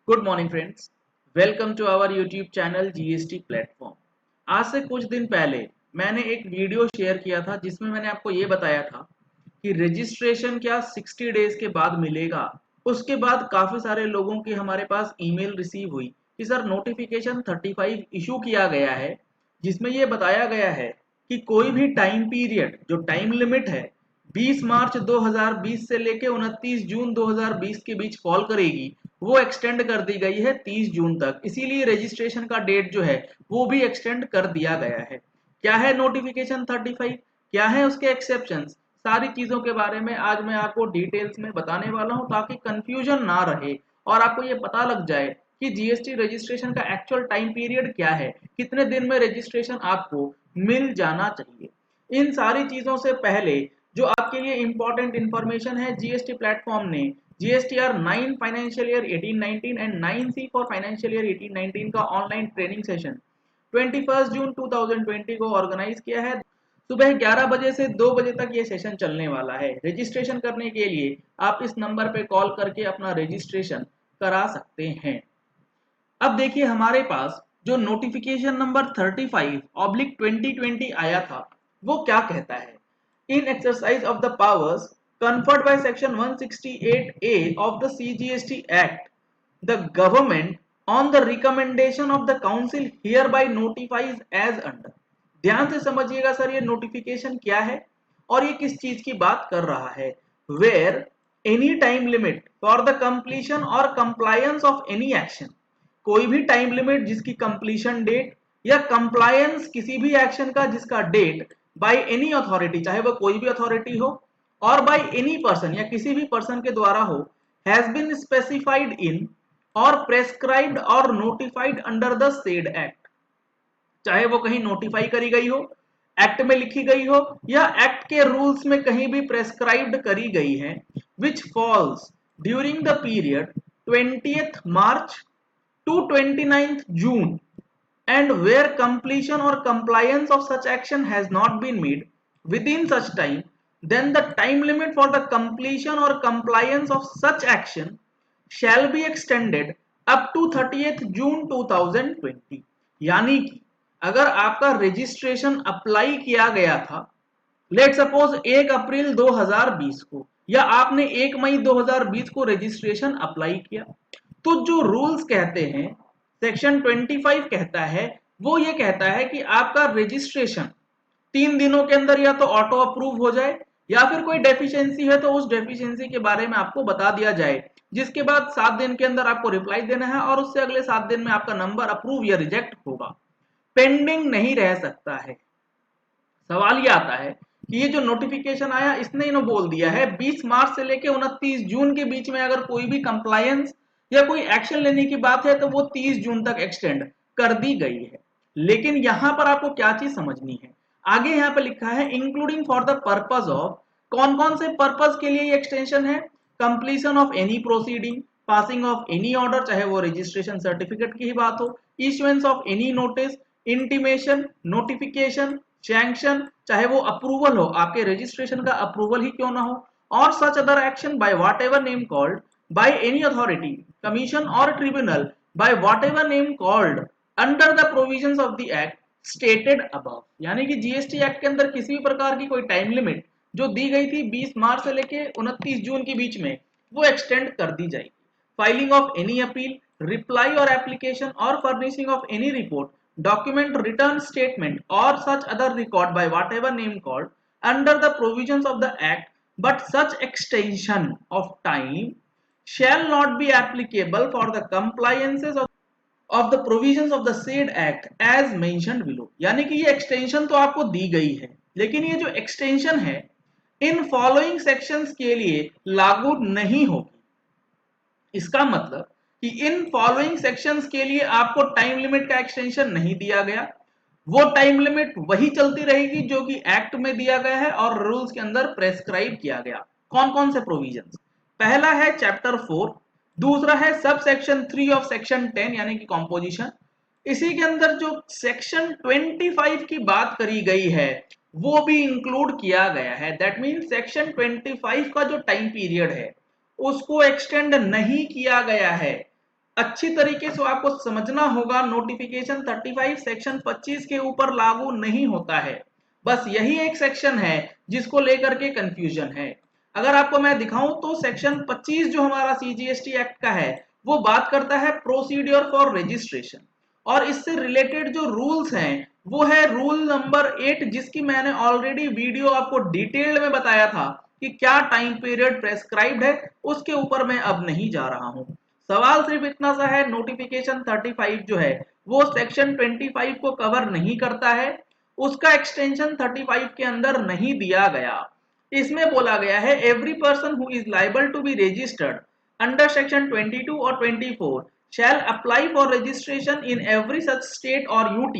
Good morning friends, welcome to our YouTube channel GST platform. आज से कुछ दिन पहले मैंने एक वीडियो शेयर किया था जिसमें मैंने आपको ये बताया था कि रजिस्ट्रेशन क्या 60 डेज के बाद मिलेगा। उसके बाद काफ़ी सारे लोगों की हमारे पास ईमेल रिसीव हुई कि सर नोटिफिकेशन 35 इशू किया गया है, जिसमें ये बताया गया है कि कोई भी टाइम पीरियड जो टाइम लिमिट है 20 मार्च 2020 से लेके 29 जून 2020 के बीच फॉल करेगी, वो एक्सटेंड कर दी गई है 30 जून तक। इसीलिए रजिस्ट्रेशन का डेट जो है वो भी एक्सटेंड कर दिया गया है। क्या है नोटिफिकेशन 35, क्या है उसके एक्सेप्शंस, सारी चीजों के बारे में आज मैं आपको डिटेल्स में बताने वाला हूं ताकि कंफ्यूजन ना रहे और आपको ये पता लग जाए कि जीएसटी रजिस्ट्रेशन का एक्चुअल टाइम पीरियड क्या है, कितने दिन में रजिस्ट्रेशन आपको मिल जाना चाहिए। इन सारी चीजों से पहले जो आपके लिए इंपॉर्टेंट इंफॉर्मेशन है, जीएसटी प्लेटफॉर्म ने GSTR 9 financial year 18-19 and 9C for financial year 18-19 का ऑनलाइन ट्रेनिंग सेशन 21 जून 2020 को ऑर्गेनाइज किया है। सुबह 11 बजे से 2 बजे तक ये सेशन चलने वाला है। रजिस्ट्रेशन करने के लिए आप इस नंबर पे कॉल करके अपना रजिस्ट्रेशन करा सकते हैं। अब देखिए हमारे पास जो नोटिफिकेशन नंबर 35/2020 आया था वो क्या कहता है। In exercise of the powers conferred by section 168A of the CGST Act, the government on the recommendation of the council hereby notifies as under। ध्यान से समझिएगा सर, ये नोटिफिकेशन क्या है और ये किस चीज की बात कर रहा है। Where any time limit for the completion और कंप्लायंस ऑफ एनी एक्शन, कोई भी टाइम लिमिट जिसकी कंप्लीशन डेट या कंप्लायंस किसी भी एक्शन का जिसका डेट बाय एनी अथॉरिटी, चाहे वो कोई भी अथॉरिटी हो, और बाय एनी पर्सन या किसी भी पर्सन के द्वारा हो, हैज बीन स्पेसिफाइड इन और प्रेस्क्राइब्ड और notified under the said act, चाहे वो कहीं नोटिफाई करी गई हो, एक्ट में लिखी गई हो या एक्ट के रूल्स में कहीं भी प्रेस्क्राइब्ड करी गई है, which falls during the period 20th March to 29th June and where completion or compliance of such action has not been made within such time, then the time limit for the completion or compliance of such action shall be extended up to 30th June 2020। यानी कि अगर आपका registration apply किया गया था let suppose 1 अप्रैल 2020 को, या आपने 1 मई 2020 को रजिस्ट्रेशन अप्लाई किया, तो जो रूल्स कहते हैं, सेक्शन 25 कहता है, वो ये कहता है कि आपका रजिस्ट्रेशन 3 दिनों के अंदर या तो ऑटो अप्रूव हो जाए या फिर कोई डेफिशिएंसी है तो उस डेफिशिएंसी के बारे में आपको बता दिया जाए, जिसके बाद 7 दिन के अंदर आपको रिप्लाई देना है और उससे अगले 7 दिन में आपका नंबर अप्रूव या रिजेक्ट होगा, पेंडिंग नहीं रह सकता है। सवाल ये आता है कि ये जो नोटिफिकेशन आया इसने इन्हों बोल दिया है 20 मार्च से लेकर 29 जून के बीच में अगर कोई भी कंप्लायंस या कोई एक्शन लेने की बात है तो वो 30 जून तक एक्सटेंड कर दी गई है। लेकिन यहां पर आपको क्या चीज समझनी है, आगे यहां पर लिखा है including for the purpose of, कौन कौन से पर्पज के लिए ये एक्सटेंशन है, completion of any proceeding, passing of any order, चाहे वो रजिस्ट्रेशन सर्टिफिकेट की ही बात हो, issuance of any notice, intimation, notification, sanction, चाहे वो अप्रूवल हो, आपके रजिस्ट्रेशन का अप्रूवल ही क्यों ना हो, और such other action by whatever name called by any authority, commission और tribunal by whatever name called under the provisions of the act stated above. यानी कि जीएसटी एक्ट के अंदर किसी भी प्रकार की कोई टाइम लिमिट जो दी गई थी 20 मार्च से लेके 29 जून के बीच में, वो एक्सटेंड कर दी जाएगी। Filing of any appeal, reply और एप्लीकेशन और furnishing of any report, document, return statement or such other record by whatever name called under the provisions of the act, but such extension of time shall not be applicable for the compliances of the provisions of the said act as mentioned below। यानी कि ये extension तो आपको दी गई है, लेकिन ये जो एक्सटेंशन है इन फॉलोइंग सेक्शंस के लिए लागू नहीं होगी। इसका मतलब कि इन फॉलोइंग सेक्शंस के लिए आपको टाइम लिमिट का एक्सटेंशन नहीं दिया गया, वो टाइम लिमिट वही चलती रहेगी जो कि एक्ट में दिया गया है और रूल्स के अंदर प्रेस्क्राइब किया गया। कौन कौन से प्रोविजंस, पहला है चैप्टर 4, दूसरा है सब सेक्शन 3 ऑफ सेक्शन 10 यानी कि कॉम्पोजिशन। इसी के अंदर जो सेक्शन 25 की बात करी गई है वो भी इंक्लूड किया गया है। दैट मीन सेक्शन 25 का जो टाइम पीरियड है उसको एक्सटेंड नहीं किया गया है अच्छी तरीके से आपको समझना होगा, नोटिफिकेशन 35 सेक्शन 25 के ऊपर लागू नहीं होता है। बस यही एक सेक्शन है जिसको लेकर के कंफ्यूजन है। अगर आपको मैं दिखाऊं तो सेक्शन 25 जो हमारा सीजीएसटी एक्ट का है वो बात करता है प्रोसीड्योर फॉर रजिस्ट्रेशन, और इससे रिलेटेड जो रूल्स हैं वो है रूल नंबर 8, जिसकी मैंने ऑलरेडी वीडियो आपको डिटेल्ड में बताया था कि क्या टाइम पीरियड प्रेस्क्राइब्ड है। उसके ऊपर मैं अब नहीं जा रहा हूं। सवाल सिर्फ इतना सा है, नोटिफिकेशन 35 जो है वो सेक्शन 25 को कवर नहीं करता है, उसका एक्सटेंशन 35 के अंदर नहीं दिया गया। इसमें बोला गया है every person who is liable to be registered under section 22 और 24 shall apply for registration in every such state or UT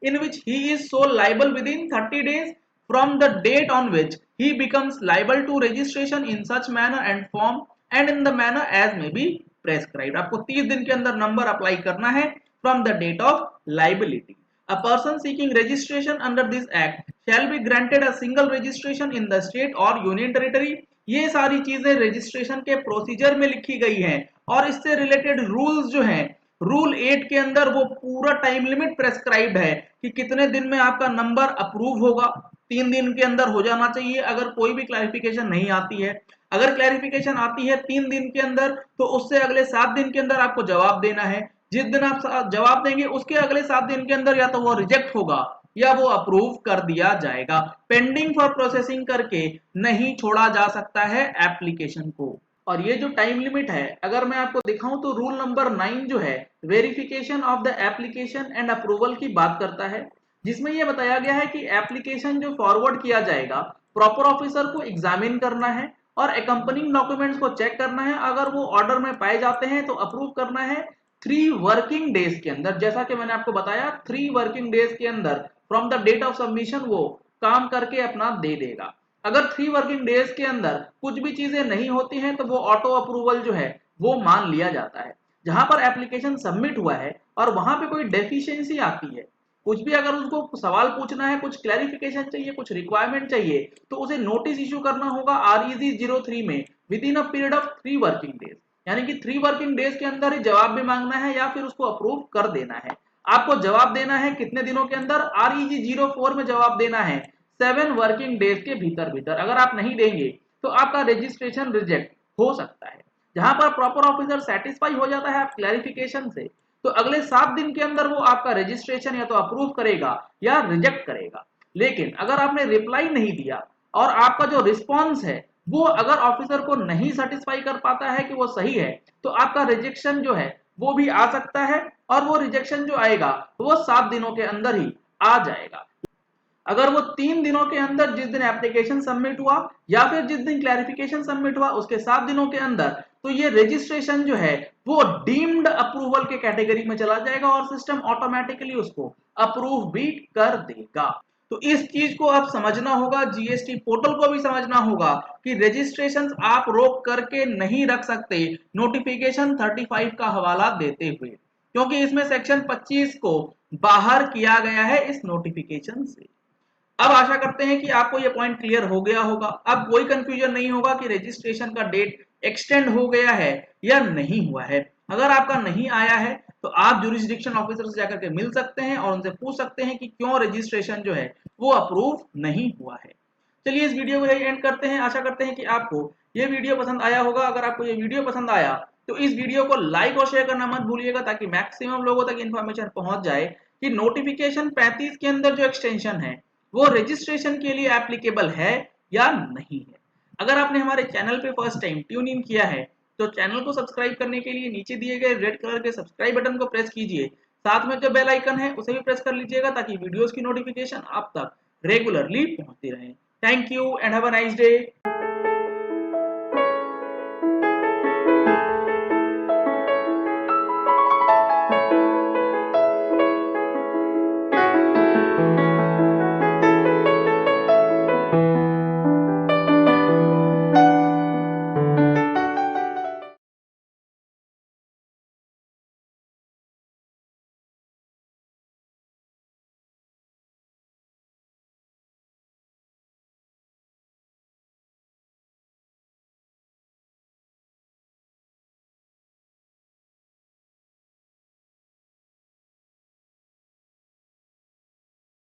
in which he is so liable within 30 days from the date on which he becomes liable to registration in such manner and form and in the manner as may be prescribed। आपको 30 दिन के अंदर number apply करना है from the date of liability। A person seeking registration under this act shall be granted a single registration in the state or union territory। ये सारी चीजें registration के प्रोसीजर में लिखी गई हैं, और इससे रिलेटेड रूल्स जो हैं रूल 8 के अंदर वो पूरा टाइम लिमिट प्रेस्क्राइब्ड है कि कितने दिन में आपका नंबर अप्रूव होगा। 3 दिन के अंदर हो जाना चाहिए अगर कोई भी क्लैरिफिकेशन नहीं आती है। अगर क्लैरिफिकेशन आती है 3 दिन के अंदर तो उससे अगले 7 दिन के अंदर आपको जवाब देना है। जिस दिन आप जवाब देंगे उसके अगले 7 दिन के अंदर या तो वो रिजेक्ट होगा या वो अप्रूव कर दिया जाएगा। पेंडिंग फॉर प्रोसेसिंग करके नहीं छोड़ा जा सकता है एप्लीकेशन को। और ये जो टाइम लिमिट है अगर मैं आपको दिखाऊं तो रूल नंबर 9 जो है verification of the application and approval की बात करता है, जिसमें यह बताया गया है कि एप्लीकेशन जो फॉरवर्ड किया जाएगा प्रॉपर ऑफिसर को एग्जामिन करना है और एकम्पनिंग डॉक्यूमेंट्स को चेक करना है। अगर वो ऑर्डर में पाए जाते हैं तो अप्रूव करना है 3 वर्किंग डेज के अंदर। जैसा कि मैंने आपको बताया 3 वर्किंग डेज के अंदर from the date of submission वो काम करके अपना दे देगा। अगर 3 वर्किंग डेज के अंदर कुछ भी चीजें नहीं होती हैं तो वो ऑटो अप्रूवल जो है वो मान लिया जाता है। जहां पर एप्लीकेशन सबमिट हुआ है और वहां पे कोई डेफिशिएंसी आती है, कुछ भी अगर उसको सवाल पूछना है, कुछ क्लैरिफिकेशन चाहिए, कुछ रिक्वायरमेंट चाहिए, तो उसे नोटिस इशू करना होगा REG 03 में with in a period of 3 working days. यानी कि 3 वर्किंग डेज के अंदर ही जवाब भी मांगना है या फिर उसको अप्रूव कर देना है। आपको जवाब देना है कितने दिनों के अंदर? REG 04 में जवाब देना है 7 वर्किंग डेज के भीतर भीतर। अगर आप नहीं देंगे तो आपका रजिस्ट्रेशन रिजेक्ट हो सकता है। जहां पर प्रॉपर ऑफिसर सेटिस्फाई हो जाता है आप क्लैरिफिकेशन से, तो अगले 7 दिन के अंदर वो आपका रजिस्ट्रेशन या तो अप्रूव करेगा या रिजेक्ट करेगा। लेकिन अगर आपने रिप्लाई नहीं दिया और आपका जो रिस्पॉन्स है वो अगर ऑफिसर को नहीं सेटिस्फाई कर पाता है कि वो सही है, तो आपका रिजेक्शन जो है वो भी आ सकता है, और वो रिजेक्शन जो आएगा वो 7 दिनों के अंदर ही आ जाएगा। अगर वो 3 दिनों के अंदर जिस दिन एप्लीकेशन सबमिट हुआ या फिर जिस दिन क्लैरिफिकेशन सबमिट हुआ उसके 7 दिनों के अंदर, तो ये रजिस्ट्रेशन जो है वो डीम्ड अप्रूवल के कैटेगरी में चला जाएगा और सिस्टम ऑटोमेटिकली उसको अप्रूव भी कर देगा। तो इस चीज को आप समझना होगा, जीएसटी पोर्टल को भी समझना होगा कि रजिस्ट्रेशन आप रोक करके नहीं रख सकते नोटिफिकेशन 35 का हवाला देते हुए, क्योंकि इसमें सेक्शन 25 को बाहर किया गया है इस नोटिफिकेशन से। अब आशा करते हैं कि आपको ये पॉइंट क्लियर हो गया होगा। अब कोई कंफ्यूजन नहीं होगा कि रजिस्ट्रेशन का डेट एक्सटेंड हो गया है या नहीं हुआ है। अगर आपका नहीं आया है तो आप ज्यूरिसडिक्शन ऑफिसर से जाकर के मिल सकते हैं और उनसे पूछ सकते हैं कि क्यों रजिस्ट्रेशन जो है वो अप्रूव नहीं हुआ है। चलिए इस वीडियो को यही एंड करते हैं। आशा करते हैं कि आपको ये वीडियो पसंद आया होगा। अगर आपको ये वीडियो पसंद आया तो इस वीडियो को लाइक और शेयर करना मत भूलिएगा ताकि मैक्सिमम लोगों तक इन्फॉर्मेशन पहुंच जाए कि नोटिफिकेशन 35 के अंदर जो एक्सटेंशन है वो रजिस्ट्रेशन के लिए एप्लीकेबल है या नहीं है। अगर आपने हमारे चैनल पे फर्स्ट टाइम ट्यून इन किया है तो चैनल को सब्सक्राइब करने के लिए नीचे दिए गए रेड कलर के सब्सक्राइब बटन को प्रेस कीजिए। साथ में जो बेल आइकन है उसे भी प्रेस कर लीजिएगा ताकि वीडियोस की नोटिफिकेशन आप तक रेगुलरली पहुंचती रहे। Thank you and have a nice day.